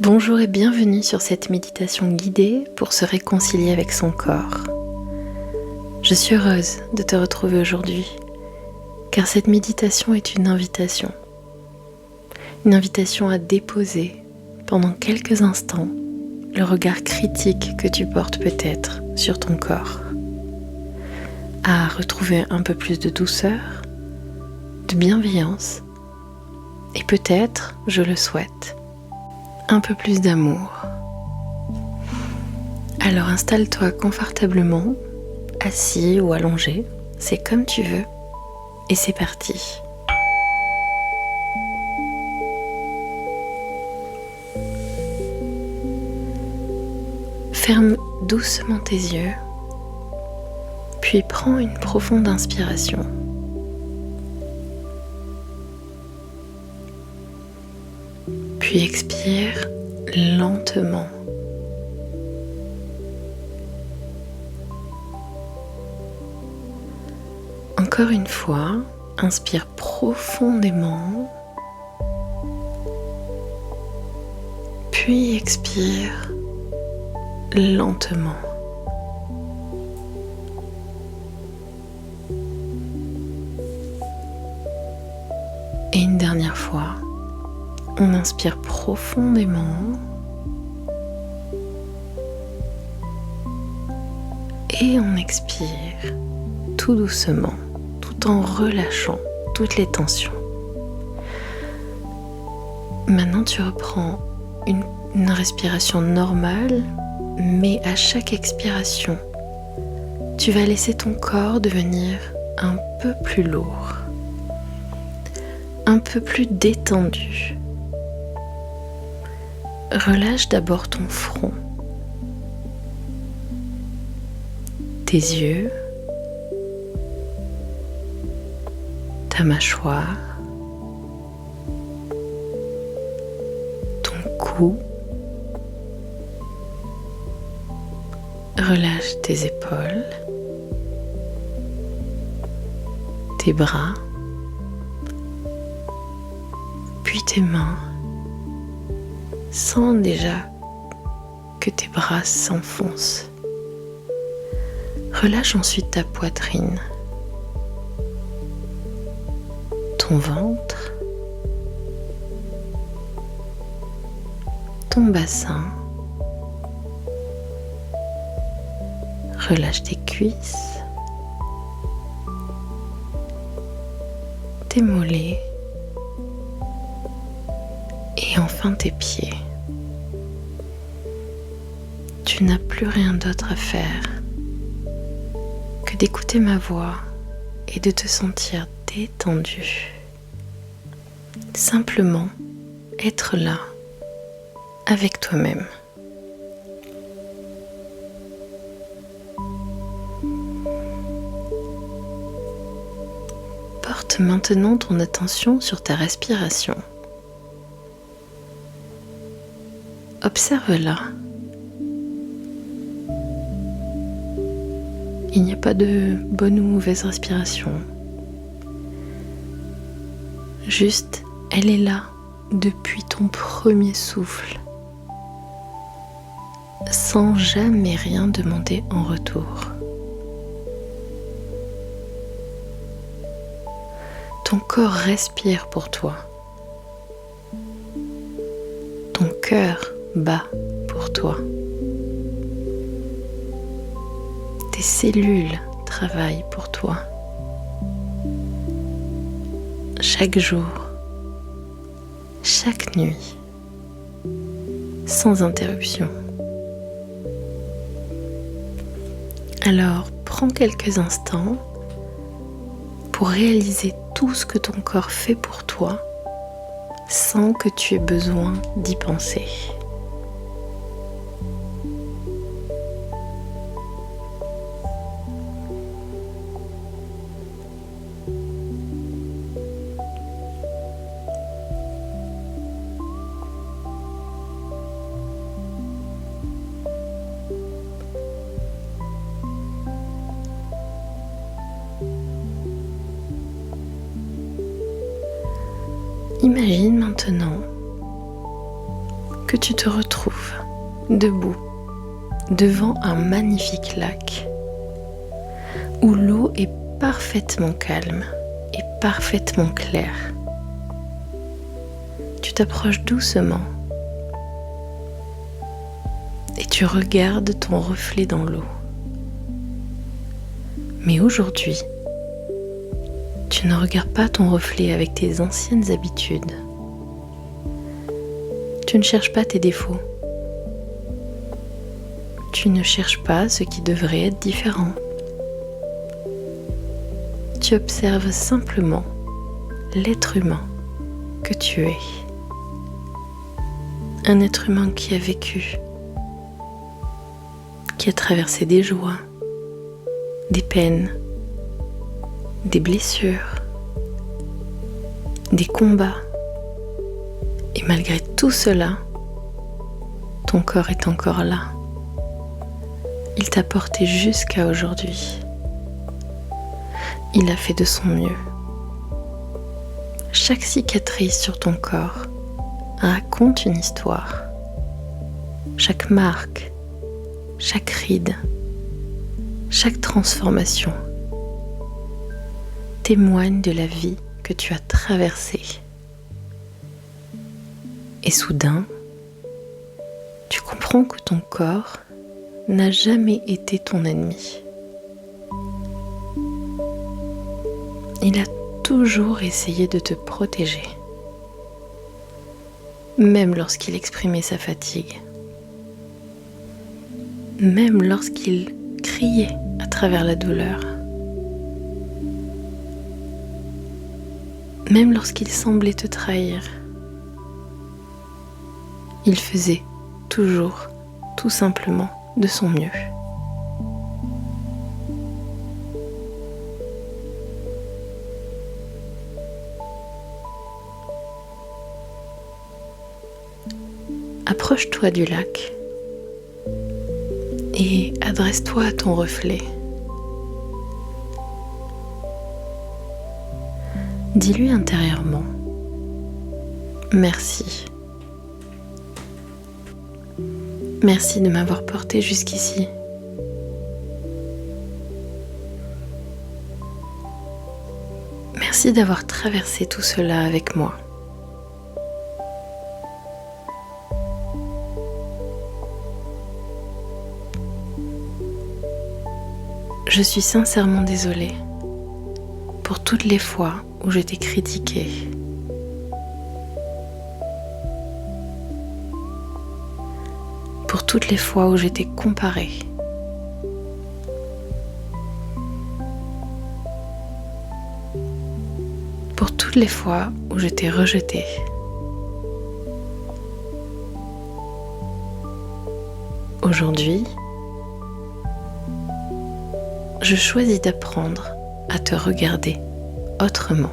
Bonjour et bienvenue sur cette méditation guidée pour se réconcilier avec son corps. Je suis heureuse de te retrouver aujourd'hui car cette méditation est une invitation. Une invitation à déposer pendant quelques instants le regard critique que tu portes peut-être sur ton corps. À retrouver un peu plus de douceur, de bienveillance et peut-être, je le souhaite, un peu plus d'amour. Alors installe-toi confortablement, assis ou allongé, c'est comme tu veux, et c'est parti. Ferme doucement tes yeux, puis prends une profonde inspiration. Puis expire lentement. Encore une fois, inspire profondément. Puis expire lentement. Et une dernière fois. On inspire profondément et on expire tout doucement, tout en relâchant toutes les tensions. Maintenant, tu reprends une respiration normale, mais à chaque expiration, tu vas laisser ton corps devenir un peu plus lourd, un peu plus détendu. Relâche d'abord ton front, tes yeux, ta mâchoire, ton cou. Relâche tes épaules, tes bras, puis tes mains. Sens déjà que tes bras s'enfoncent. Relâche ensuite ta poitrine, ton ventre, ton bassin. Relâche tes cuisses, tes mollets et enfin tes pieds. Tu n'as plus rien d'autre à faire que d'écouter ma voix et de te sentir détendu. Simplement être là avec toi-même. Porte maintenant ton attention sur ta respiration. Observe-la. Il n'y a pas de bonne ou mauvaise respiration. Juste, elle est là depuis ton premier souffle, sans jamais rien demander en retour. Ton corps respire pour toi. Ton cœur bat pour toi. Tes cellules travaillent pour toi. Chaque jour, chaque nuit, sans interruption. Alors, prends quelques instants pour réaliser tout ce que ton corps fait pour toi sans que tu aies besoin d'y penser. Imagine maintenant que tu te retrouves debout devant un magnifique lac où l'eau est parfaitement calme et parfaitement claire. Tu t'approches doucement et tu regardes ton reflet dans l'eau. Mais aujourd'hui, tu ne regardes pas ton reflet avec tes anciennes habitudes. Tu ne cherches pas tes défauts. Tu ne cherches pas ce qui devrait être différent. Tu observes simplement l'être humain que tu es. Un être humain qui a vécu, qui a traversé des joies, des peines, des blessures, des combats. Et malgré tout cela, ton corps est encore là. Il t'a porté jusqu'à aujourd'hui. Il a fait de son mieux. Chaque cicatrice sur ton corps raconte une histoire. Chaque marque, chaque ride, chaque transformation témoigne de la vie que tu as traversée. Et soudain, tu comprends que ton corps n'a jamais été ton ennemi. Il a toujours essayé de te protéger, même lorsqu'il exprimait sa fatigue, même lorsqu'il criait à travers la douleur, même lorsqu'il semblait te trahir. Il faisait toujours, tout simplement, de son mieux. Approche-toi du lac et adresse-toi à ton reflet. Dis-lui intérieurement: merci. Merci de m'avoir porté jusqu'ici. Merci d'avoir traversé tout cela avec moi. Je suis sincèrement désolée pour toutes les fois où je t'ai critiqué. Pour toutes les fois où je t'ai comparé. Pour toutes les fois où je t'ai rejeté. Aujourd'hui, je choisis d'apprendre à te regarder autrement.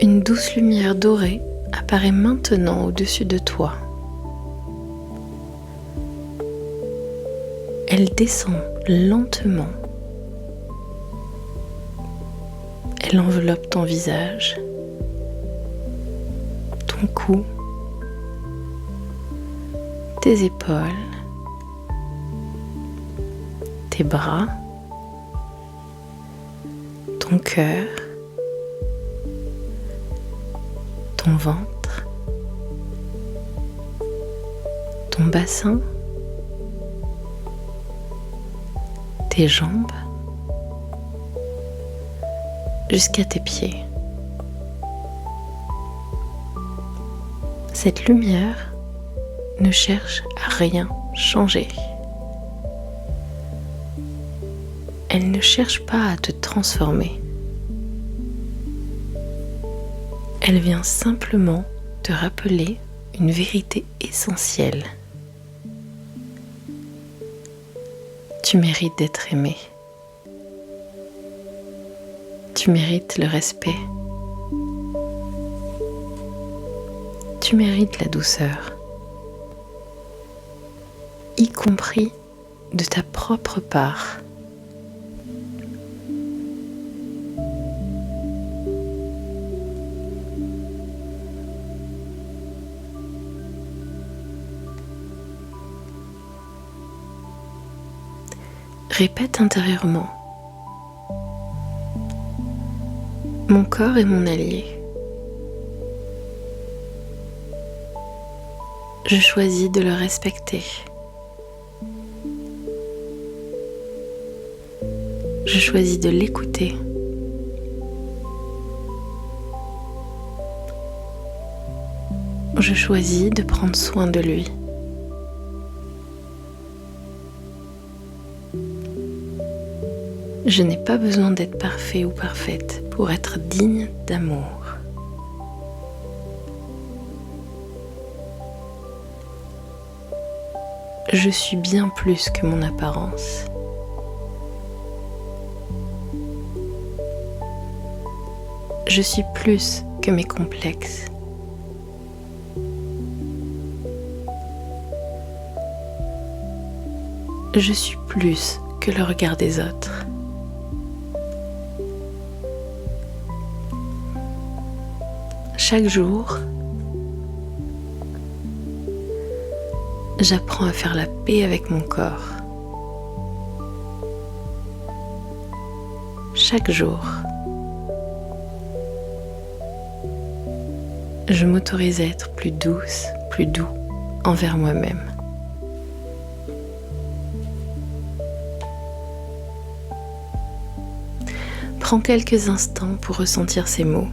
Une douce lumière dorée apparaît maintenant au-dessus de toi. Elle descend lentement. Elle enveloppe ton visage, ton cou, tes épaules, tes bras, ton cœur, ton ventre, ton bassin, tes jambes, jusqu'à tes pieds. Cette lumière ne cherche à rien changer. Elle ne cherche pas à te transformer. Elle vient simplement te rappeler une vérité essentielle. Tu mérites d'être aimé. Tu mérites le respect. Tu mérites la douceur. y compris de ta propre part. Répète intérieurement. Mon corps est mon allié. Je choisis de le respecter. Je choisis de l'écouter. Je choisis de prendre soin de lui. Je n'ai pas besoin d'être parfait ou parfaite pour être digne d'amour. Je suis bien plus que mon apparence. Je suis plus que mes complexes. Je suis plus que le regard des autres. Chaque jour, j'apprends à faire la paix avec mon corps. Chaque jour, je m'autorise à être plus douce, plus doux envers moi-même. Prends quelques instants pour ressentir ces mots.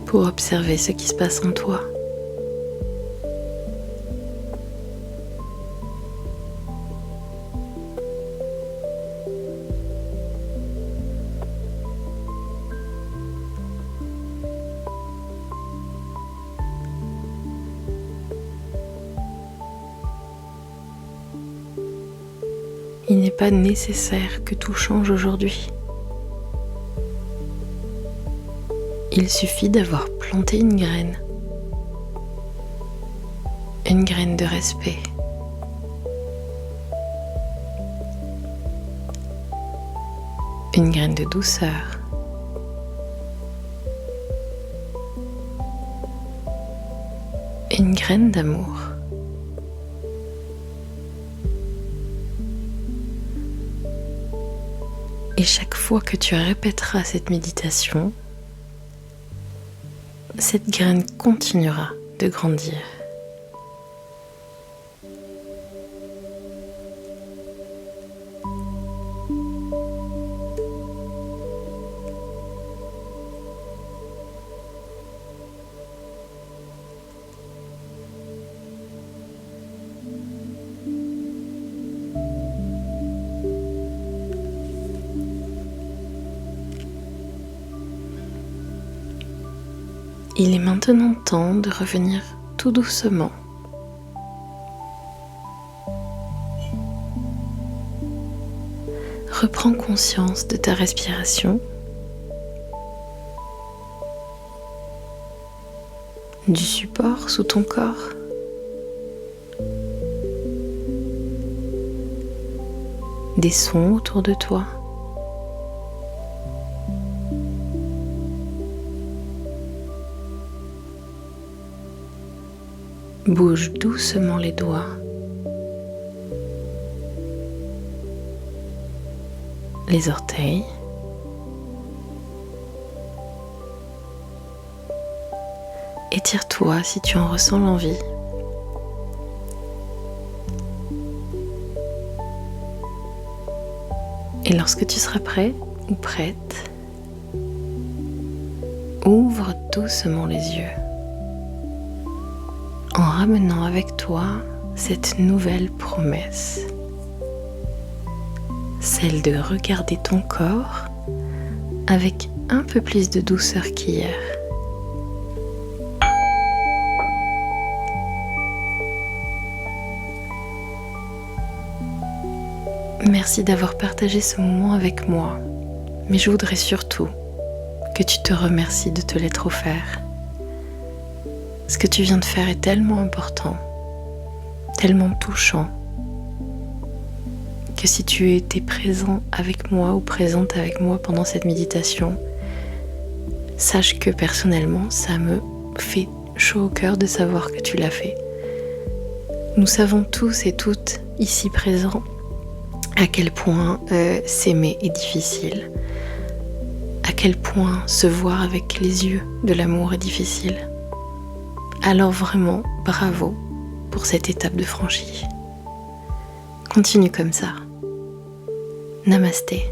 Pour observer ce qui se passe en toi. Il n'est pas nécessaire que tout change aujourd'hui. Il suffit d'avoir planté une graine de respect, une graine de douceur, une graine d'amour. Et chaque fois que tu répéteras cette méditation, cette graine continuera de grandir. Il est maintenant temps de revenir tout doucement. Reprends conscience de ta respiration, du support sous ton corps, des sons autour de toi. Bouge doucement les doigts, les orteils, étire-toi si tu en ressens l'envie. Et lorsque tu seras prêt ou prête, ouvre doucement les yeux, en ramenant avec toi cette nouvelle promesse, celle de regarder ton corps avec un peu plus de douceur qu'hier. Merci d'avoir partagé ce moment avec moi, mais je voudrais surtout que tu te remercies de te l'être offert. Ce que tu viens de faire est tellement important, tellement touchant, que si tu étais présent avec moi ou présente avec moi pendant cette méditation, sache que personnellement, ça me fait chaud au cœur de savoir que tu l'as fait. Nous savons tous et toutes ici présents à quel point s'aimer est difficile, à quel point se voir avec les yeux de l'amour est difficile. Alors vraiment, bravo pour cette étape de franchie. Continue comme ça. Namasté.